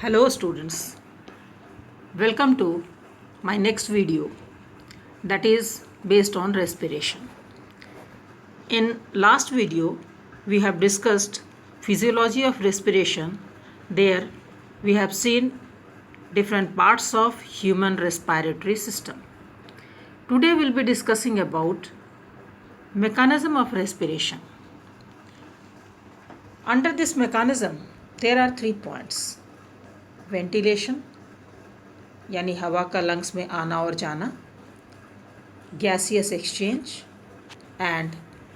Hello students, welcome to my next video that is based on respiration. In last video we have discussed physiology of respiration. There we have seen different parts of human respiratory system. Today we'll be discussing about mechanism of respiration. Under this mechanism there are 3 points. Ventilation यानी हवा का lungs में आना और जाना, gaseous exchange and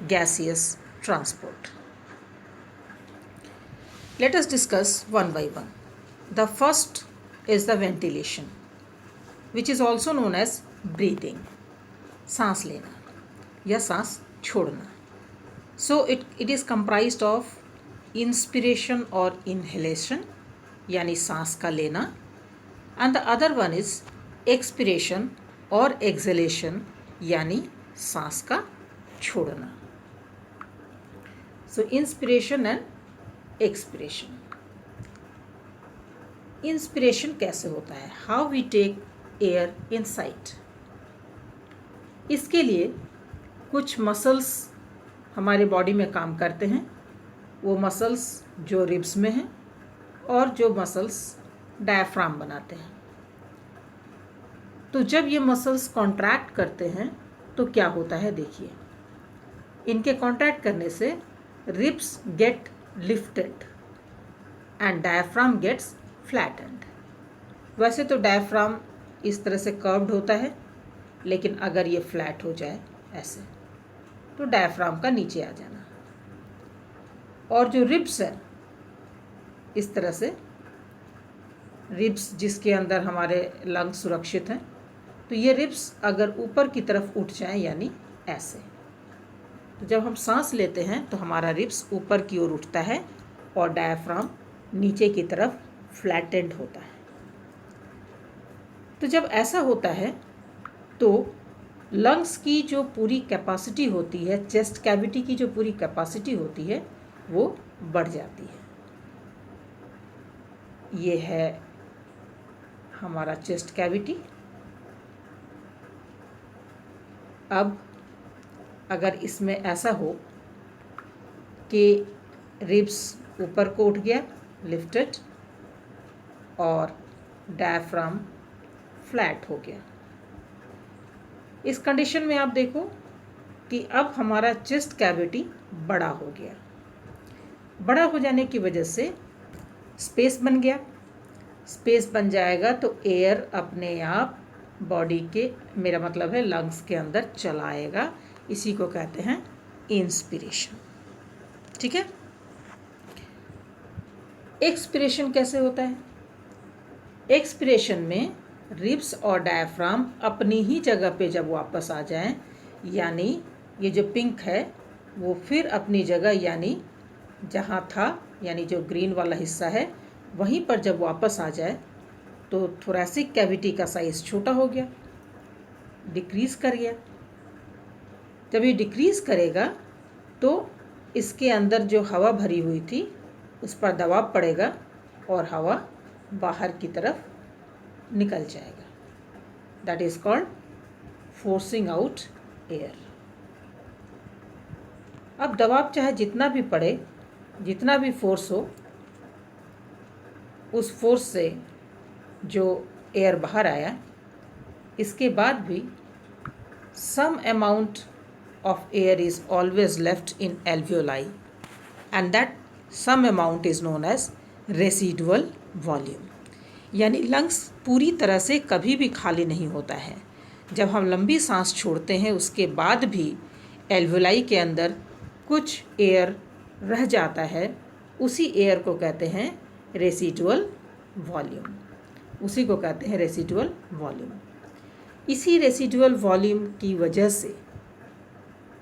gaseous transport. Let us discuss one by one. The first is the ventilation which is also known as breathing, सांस लेना या सांस छोड़ना. So it is comprised of inspiration और इनहेलेशन यानी सांस का लेना, and the other one is expiration और एक्सहेलेशन यानी सांस का छोड़ना. So inspiration and expiration. Inspiration कैसे होता है? How we take air inside. इसके लिए कुछ मसल्स हमारे बॉडी में काम करते हैं. वो मसल्स जो रिब्स में हैं और जो मसल्स डायफ्राम बनाते हैं. तो जब ये मसल्स कॉन्ट्रैक्ट करते हैं तो क्या होता है देखिए. इनके कॉन्ट्रैक्ट करने से ribs get lifted and diaphragm gets flattened. वैसे तो डायफ्राम इस तरह से कर्व्ड होता है, लेकिन अगर ये फ्लैट हो जाए ऐसे तो डायफ्राम का नीचे आ जाना. और जो रिब्स है इस तरह से, रिब्स जिसके अंदर हमारे लंग्स सुरक्षित हैं, तो ये रिब्स अगर ऊपर की तरफ उठ जाएं यानी ऐसे, तो जब हम सांस लेते हैं तो हमारा रिब्स ऊपर की ओर उठता है और डायफ्राम नीचे की तरफ फ्लैटेंड होता है. तो जब ऐसा होता है तो लंग्स की जो पूरी कैपेसिटी होती है, चेस्ट कैविटी की जो पूरी कैपेसिटी होती है, वो बढ़ जाती है. ये है हमारा चेस्ट कैविटी. अब अगर इसमें ऐसा हो कि रिब्स ऊपर को उठ गया लिफ्टेड और डायफ्राम फ्लैट हो गया, इस कंडीशन में आप देखो कि अब हमारा चेस्ट कैविटी बड़ा हो गया. बड़ा हो जाने की वजह से स्पेस बन गया. स्पेस बन जाएगा तो एयर अपने आप बॉडी के, मेरा मतलब है लंग्स के अंदर चला आएगा. इसी को कहते हैं इंस्पिरेशन. ठीक है. एक्सपिरेशन कैसे होता है? एक्सपिरेशन में रिब्स और डायफ्राम अपनी ही जगह पे जब वापस आ जाएं, यानी ये जो पिंक है वो फिर अपनी जगह यानी जहाँ था, यानी जो ग्रीन वाला हिस्सा है वहीं पर जब वापस आ जाए तो थोरैसिक कैविटी का साइज़ छोटा हो गया, डिक्रीज़ कर गया. जब ये डिक्रीज़ करेगा तो इसके अंदर जो हवा भरी हुई थी उस पर दबाव पड़ेगा और हवा बाहर की तरफ निकल जाएगा. That is called forcing out air. अब दबाव चाहे जितना भी पड़े, जितना भी फोर्स हो, उस फोर्स से जो एयर बाहर आया, इसके बाद भी some amount of air is always left in alveoli and that some amount is known as residual volume. यानी लंग्स पूरी तरह से कभी भी खाली नहीं होता है. जब हम लंबी सांस छोड़ते हैं उसके बाद भी एल्वियोलाई के अंदर कुछ एयर रह जाता है. उसी एयर को कहते हैं रेसिडुअल वॉल्यूम. उसी को कहते हैं रेसिडुअल वॉल्यूम. इसी रेसिडुअल वॉल्यूम की वजह से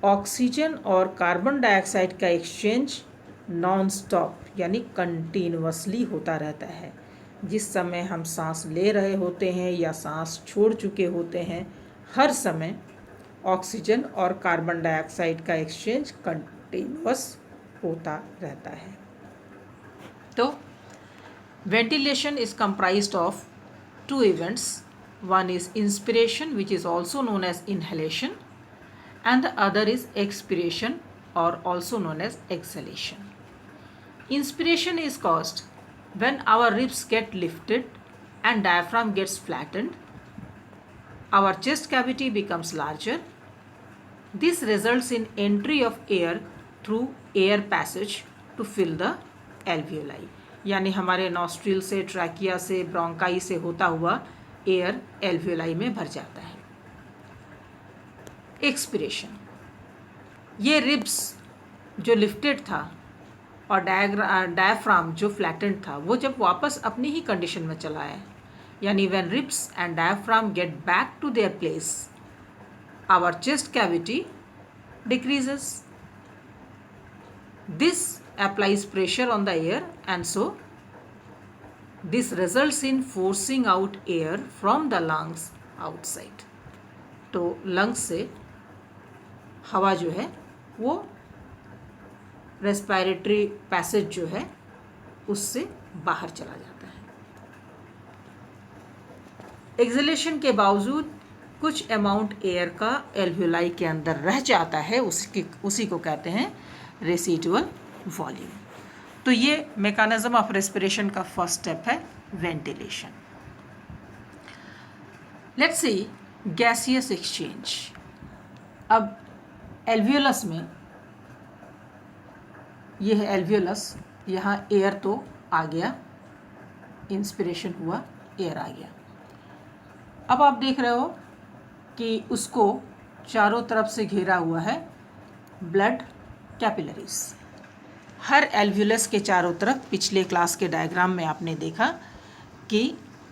ऑक्सीजन और कार्बन डाइऑक्साइड का एक्सचेंज नॉन स्टॉप यानी कंटिन्यूअसली होता रहता है. जिस समय हम सांस ले रहे होते हैं या सांस छोड़ चुके होते हैं, हर समय ऑक्सीजन और कार्बन डाइऑक्साइड का एक्सचेंज कंटिन्यूअस होता रहता है. तो Ventilation is comprised of two events. One is inspiration, which is also known as inhalation, and the other is expiration, or also known as exhalation. Inspiration is caused when our ribs get lifted and diaphragm gets flattened. Our chest cavity becomes larger. This results in entry of air through air passage to fill the alveoli. यानी हमारे nostril से, trachea से, bronchi से होता हुआ air alveoli में भर जाता है. एक्सपिरेशन, ये रिब्स जो लिफ्टेड था और डायफ्राम जो फ्लैटेंड था, वो जब वापस अपनी ही कंडीशन में चला है, यानी when ribs and diaphragm get back to their place, our chest cavity decreases. This applies pressure on the air, and so this results in forcing out air from the lungs outside. तो lungs से हवा जो है वो respiratory passage जो है उससे बाहर चला जाता है. एक्सहेलेशन के बावजूद कुछ अमाउंट एयर का एल्वियोलाई के अंदर रह जाता है, उसी को कहते हैं रेसिडुअल वॉल्यूम. तो ये मैकेनिज्म ऑफ रेस्पिरेशन का फर्स्ट स्टेप है, ventilation. Let's see gaseous exchange. अब एल्वियोलस में, ये है एल्वियोलस, यहाँ एयर तो आ गया, इंस्पिरेशन हुआ, एयर आ गया. अब आप देख रहे हो कि उसको चारों तरफ से घेरा हुआ है ब्लड कैपिलरीज. हर एल्वियोलस के चारों तरफ, पिछले क्लास के डायग्राम में आपने देखा कि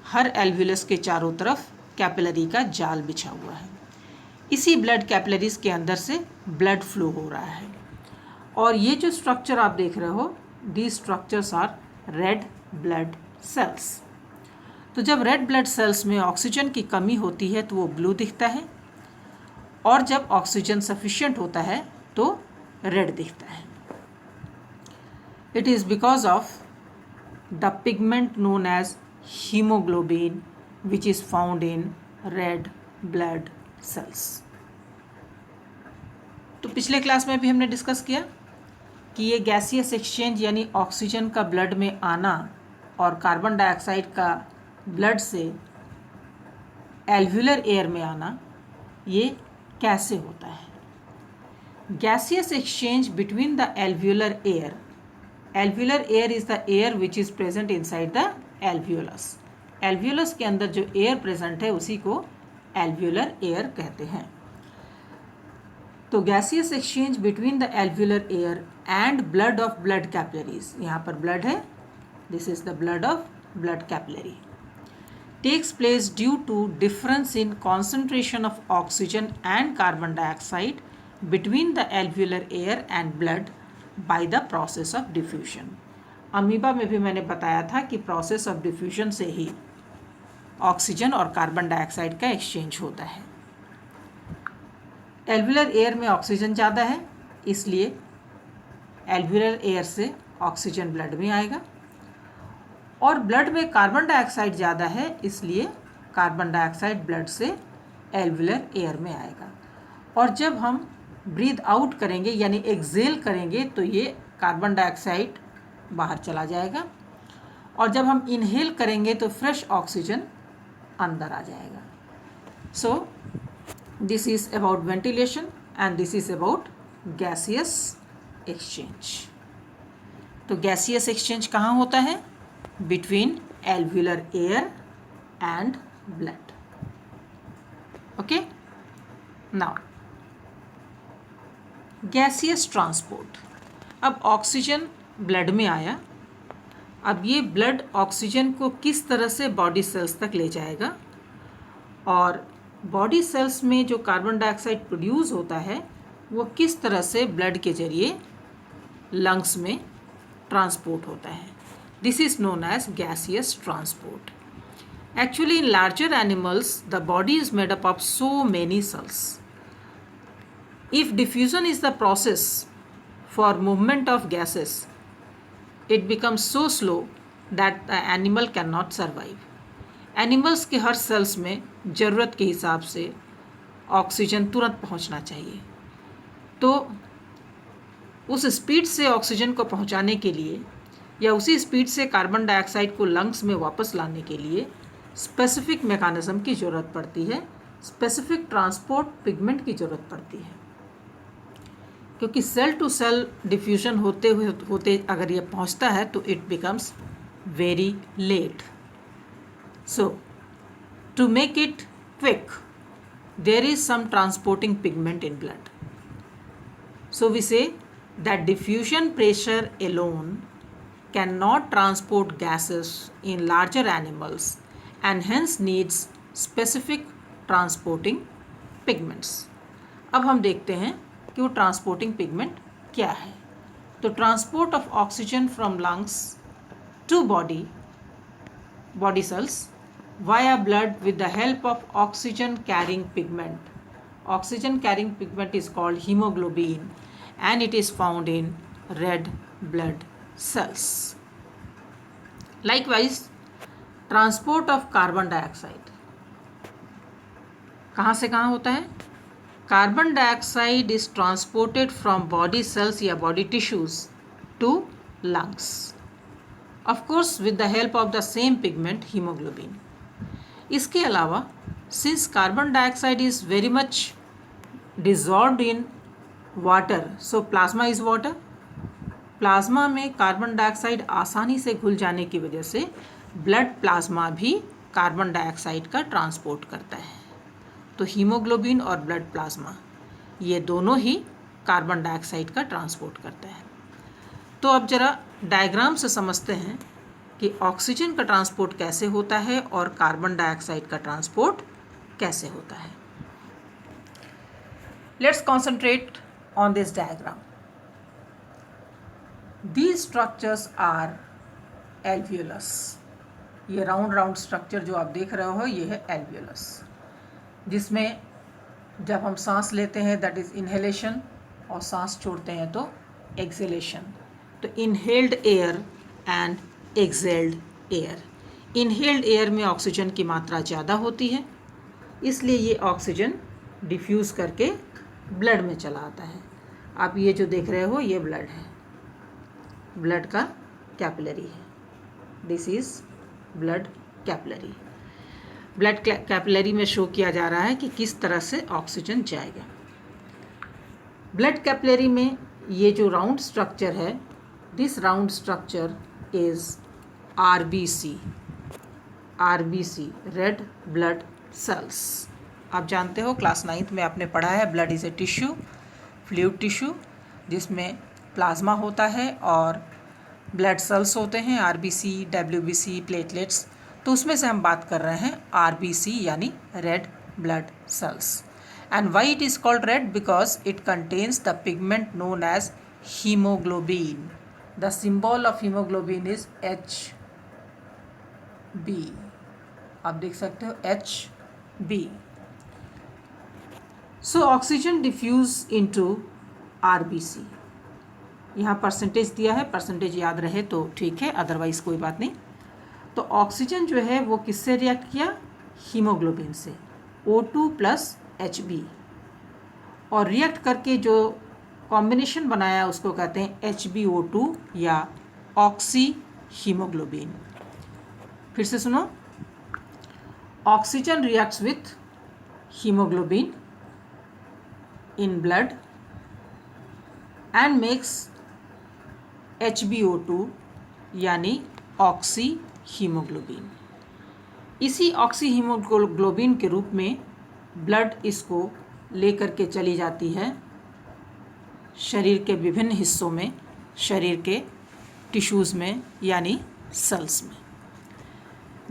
हर एल्वियोलस के चारों तरफ कैपिलरी का जाल बिछा हुआ है. इसी ब्लड कैपिलरीज के अंदर से ब्लड फ्लो हो रहा है. और ये जो स्ट्रक्चर आप देख रहे हो, these structures are red blood cells. तो जब रेड ब्लड सेल्स में ऑक्सीजन की कमी होती है तो वो ब्लू दिखता है, और जब ऑक्सीजन सफिशिएंट होता है तो रेड दिखता है. It is because of the pigment known as haemoglobin which is found in red blood cells. तो पिछले क्लास में भी हमने डिस्कस किया कि ये गैसियस एक्सचेंज यानी ऑक्सीजन का ब्लड में आना और कार्बन डाइऑक्साइड का ब्लड से एल्व्यूलर एयर में आना, ये कैसे होता है. Gaseous exchange between the alveolar air. Alveolar air is the air which is present inside the alveolus. Alveolus के अंदर जो एयर प्रेजेंट है उसी को alveolar air कहते हैं. तो gaseous exchange between the alveolar air and blood of blood capillaries, यहाँ पर blood है, this is the blood of blood capillary, takes place due to difference in concentration of oxygen and carbon dioxide between the alveolar air and blood by the process of diffusion. Amoeba में भी मैंने बताया था कि process of diffusion से ही oxygen और carbon dioxide का exchange होता है. एल्वुलर एयर में ऑक्सीजन ज़्यादा है, इसलिए एल्वुलर एयर से ऑक्सीजन ब्लड में आएगा, और ब्लड में कार्बन डाइऑक्साइड ज़्यादा है, इसलिए कार्बन डाइऑक्साइड ब्लड से एल्वुलर एयर में आएगा. और जब हम ब्रीथ आउट करेंगे यानी एक्सेल करेंगे तो ये कार्बन डाइऑक्साइड बाहर चला जाएगा, और जब हम इनहेल करेंगे तो फ्रेश ऑक्सीजन अंदर आ जाएगा. So this is about ventilation and this is about gaseous exchange. तो गैसियस एक्सचेंज कहाँ होता है? Between alveolar air and blood. Okay, now gaseous transport. अब ऑक्सीजन ब्लड में आया, अब ये ब्लड ऑक्सीजन को किस तरह से बॉडी सेल्स तक ले जाएगा, और बॉडी सेल्स में जो कार्बन डाइऑक्साइड प्रोड्यूस होता है वो किस तरह से ब्लड के जरिए लंग्स में ट्रांसपोर्ट होता है. This is known as gaseous transport. Actually, in larger animals, the body is made up of so many cells. If diffusion is the process for movement of gases, it becomes so slow that the animal can not survive. Animals के हर sales में ज़रूरत के हिसाब से oxygen तुरंत पहुंचना चाहिए, तो उस स्पीड से ऑक्सीजन को पहुंचाने के लिए या उसी स्पीड से कार्बन डाइऑक्साइड को लंग्स में वापस लाने के लिए स्पेसिफिक मैकेनिज्म की ज़रूरत पड़ती है, स्पेसिफिक ट्रांसपोर्ट पिगमेंट की ज़रूरत पड़ती है, क्योंकि सेल टू सेल डिफ्यूजन होते अगर ये पहुंचता है तो it becomes very late. So to make it quick there is some transporting pigment in blood. So we say that diffusion pressure alone cannot transport gases in larger animals and hence needs specific transporting pigments. अब हम देखते हैं कि वो transporting pigment क्या है। तो transport of oxygen from lungs to body cells via blood with the help of oxygen carrying pigment. Oxygen carrying pigment is called hemoglobin and it is found in red blood cells. Likewise, transport of carbon dioxide कहाँ से कहाँ होता है? Carbon dioxide is transported from body cells या body tissues to lungs, of course with the help of the same pigment hemoglobin. इसके अलावा since carbon dioxide is very much dissolved in water, so plasma is water, plasma में carbon dioxide आसानी से घुल जाने की वजह से ब्लड प्लाज्मा भी कार्बन डाइऑक्साइड का ट्रांसपोर्ट करता है। तो हीमोग्लोबिन और ब्लड प्लाज्मा ये दोनों ही कार्बन डाइऑक्साइड का ट्रांसपोर्ट करता है। तो अब जरा डायग्राम से समझते हैं कि ऑक्सीजन का ट्रांसपोर्ट कैसे होता है और कार्बन डाइऑक्साइड का ट्रांसपोर्ट कैसे होता है। Let's concentrate on this diagram. These structures are alveolus. ये राउंड स्ट्रक्चर जो आप देख रहे हो ये है एल्वियोलस, जिसमें जब हम सांस लेते हैं दैट इज़ इनहेलेशन और सांस छोड़ते हैं तो एक्सहेलेशन। तो inhaled air and exhaled air. Inhaled air में ऑक्सीजन की मात्रा ज़्यादा होती है, इसलिए ये ऑक्सीजन डिफ्यूज़ करके ब्लड में चला आता है। आप ये जो देख रहे हो ये ब्लड है, ब्लड का कैपिलरी है। This is blood capillary. Blood capillary में शो किया जा रहा है कि किस तरह से ऑक्सीजन जाएगा। ब्लड कैपिलरी में ये जो राउंड स्ट्रक्चर है, this round structure is RBC, red blood sales. आप जानते हो क्लास 9th में आपने पढ़ा है blood is a tissue, fluid tissue, जिसमें प्लाज्मा होता है और ब्लड सेल्स होते हैं RBC, WBC, प्लेटलेट्स। तो उसमें से हम बात कर रहे हैं RBC यानी red blood cells. And why it is called red? Because it contains the pigment known as haemoglobin. The symbol of haemoglobin is HB। आप देख सकते हो HB। सो ऑक्सीजन डिफ्यूज इनटू RBC। यहाँ परसेंटेज दिया है, परसेंटेज याद रहे तो ठीक है, अदरवाइज कोई बात नहीं। तो ऑक्सीजन जो है वो किससे रिएक्ट किया? हीमोग्लोबिन से, O2 प्लस HB, और रिएक्ट करके जो कॉम्बिनेशन बनाया उसको कहते हैं HbO2 या ऑक्सी हीमोग्लोबिन। फिर से सुनो, oxygen reacts with haemoglobin in blood and makes HbO2 यानी ऑक्सी हीमोग्लोबिन। इसी ऑक्सी हीमोग्लोबिन के रूप में ब्लड इसको लेकर के चली जाती है शरीर के विभिन्न हिस्सों में, शरीर के टिश्यूज़ में यानी सेल्स में।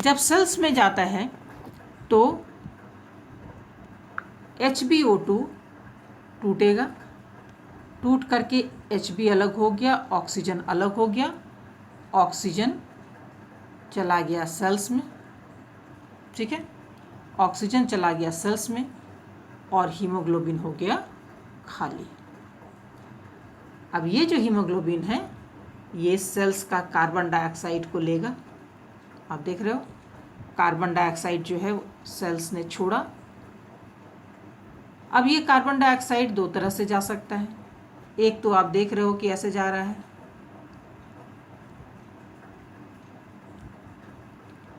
जब सेल्स में जाता है तो HbO2 टूटेगा, टूट करके Hb अलग हो गया, ऑक्सीजन अलग हो गया, ऑक्सीजन चला गया सेल्स में, ठीक है, ऑक्सीजन चला गया सेल्स में और हीमोग्लोबिन हो गया खाली। अब ये जो हीमोग्लोबिन है ये सेल्स का कार्बन डाइऑक्साइड को लेगा आप देख रहे हो कार्बन डाइऑक्साइड जो है सेल्स ने छोड़ा। अब ये कार्बन डाइऑक्साइड दो तरह से जा सकता है। एक तो आप देख रहे हो कि ऐसे जा रहा है,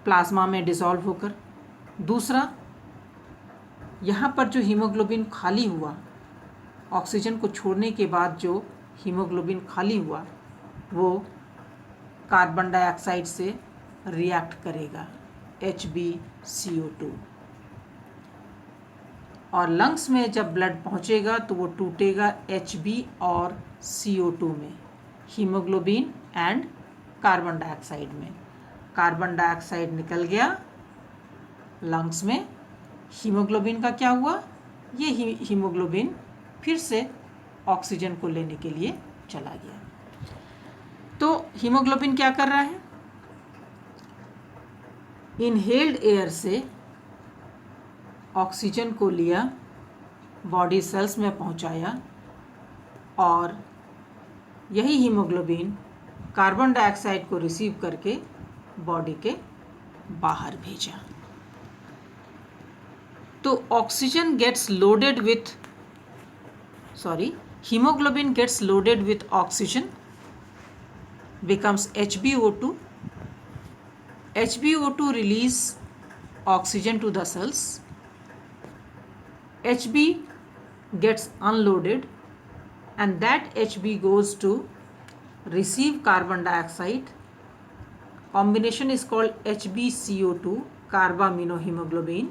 प्लाज्मा में डिसॉल्व होकर। दूसरा, यहाँ पर जो हीमोग्लोबिन खाली हुआ, ऑक्सीजन को छोड़ने के बाद जो हीमोग्लोबिन खाली हुआ वो कार्बन डाइऑक्साइड से रिएक्ट करेगा HbCO2, और लंग्स में जब ब्लड पहुँचेगा तो वो टूटेगा Hb और CO2 में, हीमोग्लोबिन एंड कार्बन डाइऑक्साइड में। कार्बन डाइऑक्साइड निकल गया लंग्स में, हीमोग्लोबिन का क्या हुआ, ये हीमोग्लोबिन फिर से ऑक्सीजन को लेने के लिए चला गया। तो हीमोग्लोबिन क्या कर रहा है, इनहेल्ड एयर से ऑक्सीजन को लिया, बॉडी सेल्स में पहुंचाया, और यही हीमोग्लोबिन कार्बन डाइऑक्साइड को रिसीव करके बॉडी के बाहर भेजा। तो oxygen gets loaded with hemoglobin gets loaded with oxygen, becomes HbO2. HbO2 release oxygen to the cells. Hb gets unloaded and that Hb goes to receive carbon dioxide. Combination is called HbCO2, carbaminohemoglobin,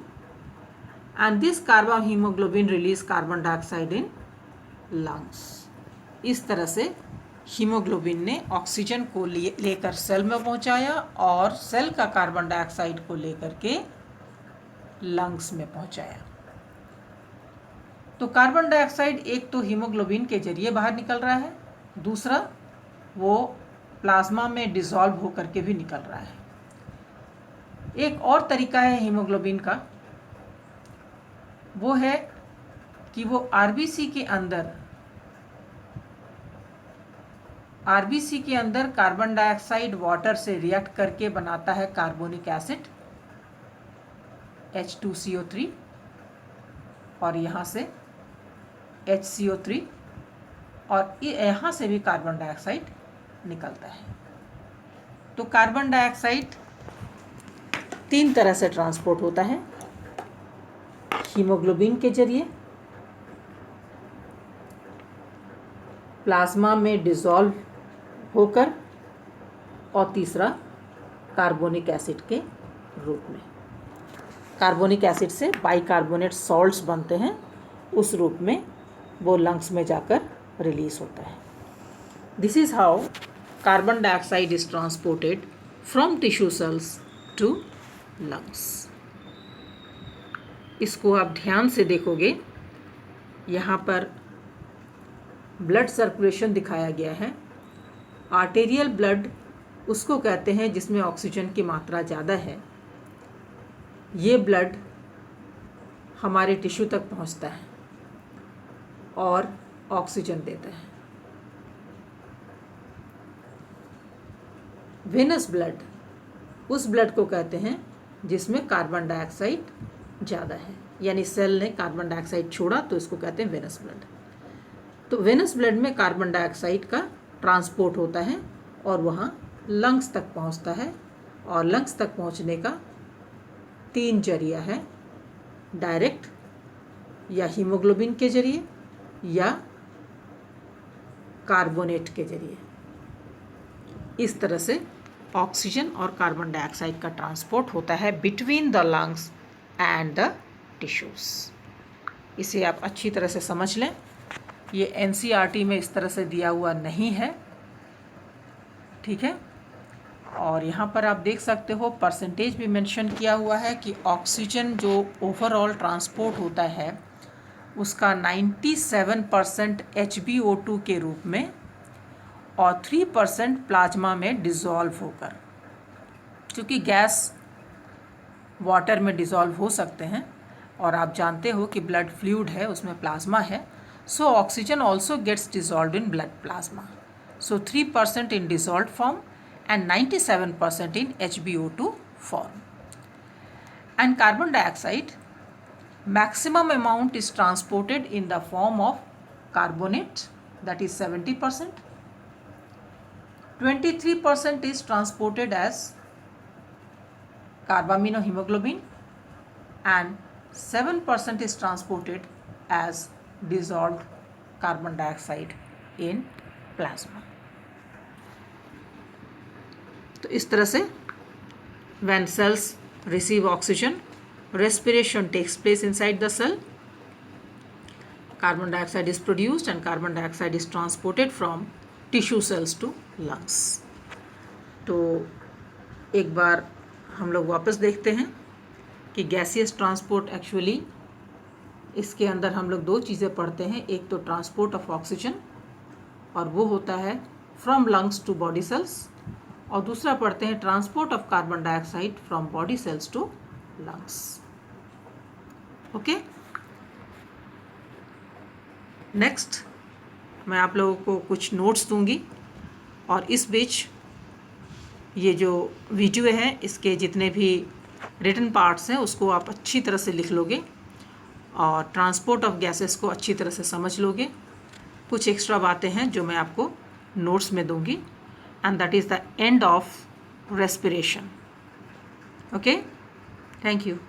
and this carbaminohemoglobin release carbon dioxide in lungs. इस तरह से haemoglobin ने oxygen को लेकर cell में पहुंचाया और cell का कार्बन डाइऑक्साइड को लेकर के लंग्स में पहुंचाया। तो कार्बन डाइऑक्साइड एक तो हीमोग्लोबिन के जरिए बाहर निकल रहा है, दूसरा वो प्लाज्मा में डिसॉल्व होकर के भी निकल रहा है। एक और तरीका है हीमोग्लोबिन का, वो है कि वो आरबीसी के अंदर कार्बन डाइऑक्साइड वाटर से रिएक्ट करके बनाता है कार्बोनिक एसिड H2CO3, और यहाँ से HCO3, और यहाँ से भी कार्बन डाइऑक्साइड निकलता है। तो कार्बन डाइऑक्साइड तीन तरह से ट्रांसपोर्ट होता है, हीमोग्लोबिन के जरिए, प्लाज्मा में डिसॉल्व होकर, और तीसरा कार्बोनिक एसिड के रूप में। कार्बोनिक एसिड से बाइकार्बोनेट सॉल्ट्स बनते हैं, उस रूप में वो लंग्स में जाकर रिलीज होता है। This is how carbon dioxide is transported from tissue cells to lungs. इसको आप ध्यान से देखोगे, यहाँ पर ब्लड सर्कुलेशन दिखाया गया है। आर्टेरियल ब्लड उसको कहते हैं जिसमें ऑक्सीजन की मात्रा ज़्यादा है। ये ब्लड हमारे टिश्यू तक पहुंचता है और ऑक्सीजन देता है। वेनस ब्लड उस ब्लड को कहते हैं जिसमें कार्बन डाइऑक्साइड ज़्यादा है, यानी सेल ने कार्बन डाइऑक्साइड छोड़ा तो इसको कहते हैं वेनस ब्लड। तो वेनस ब्लड में कार्बन डाइऑक्साइड का ट्रांसपोर्ट होता है और वहाँ लंग्स तक पहुँचता है, और लंग्स तक पहुँचने का तीन जरिया है, डायरेक्ट या हीमोग्लोबिन के जरिए या कार्बोनेट के जरिए। इस तरह से ऑक्सीजन और कार्बन डाइऑक्साइड का ट्रांसपोर्ट होता है between the lungs and the tissues. इसे आप अच्छी तरह से समझ लें। ये एनसीईआरटी में इस तरह से दिया हुआ नहीं है, ठीक है। और यहाँ पर आप देख सकते हो परसेंटेज भी मेंशन किया हुआ है कि ऑक्सीजन जो ओवरऑल ट्रांसपोर्ट होता है उसका 97% HbO2 के रूप में और 3% प्लाज्मा में डिसॉल्व होकर, क्योंकि गैस वाटर में डिसॉल्व हो सकते हैं और आप जानते हो कि ब्लड फ्लूइड है, उसमें प्लाज्मा है। So oxygen also gets dissolved in blood plasma. So 3% in dissolved form and 97% in HbO2 form. And carbon dioxide, maximum amount is transported in the form of carbonate, that is 70%. 23% is transported as carbaminohemoglobin, and 7% is transported as dissolved carbon dioxide in plasma. तो इस तरह से when cells receive oxygen, respiration takes place inside the cell. Carbon dioxide is produced and carbon dioxide is transported from tissue cells to lungs. तो एक बार हम लोग वापस देखते हैं कि गैसियस ट्रांसपोर्ट एक्चुअली इसके अंदर हम लोग दो चीज़ें पढ़ते हैं. एक तो ट्रांसपोर्ट ऑफ ऑक्सीजन और वो होता है from lungs to body cells, और दूसरा पढ़ते हैं transport of carbon dioxide from body cells to lungs. Okay, next मैं आप लोगों को कुछ नोट्स दूंगी, और इस बीच ये जो वीडियो है इसके जितने भी रिटन पार्ट्स हैं उसको आप अच्छी तरह से लिख लोगे और ट्रांसपोर्ट ऑफ गैसेस को अच्छी तरह से समझ लोगे. कुछ एक्स्ट्रा बातें हैं जो मैं आपको नोट्स में दूंगी, and that is the end of respiration. Okay, thank you.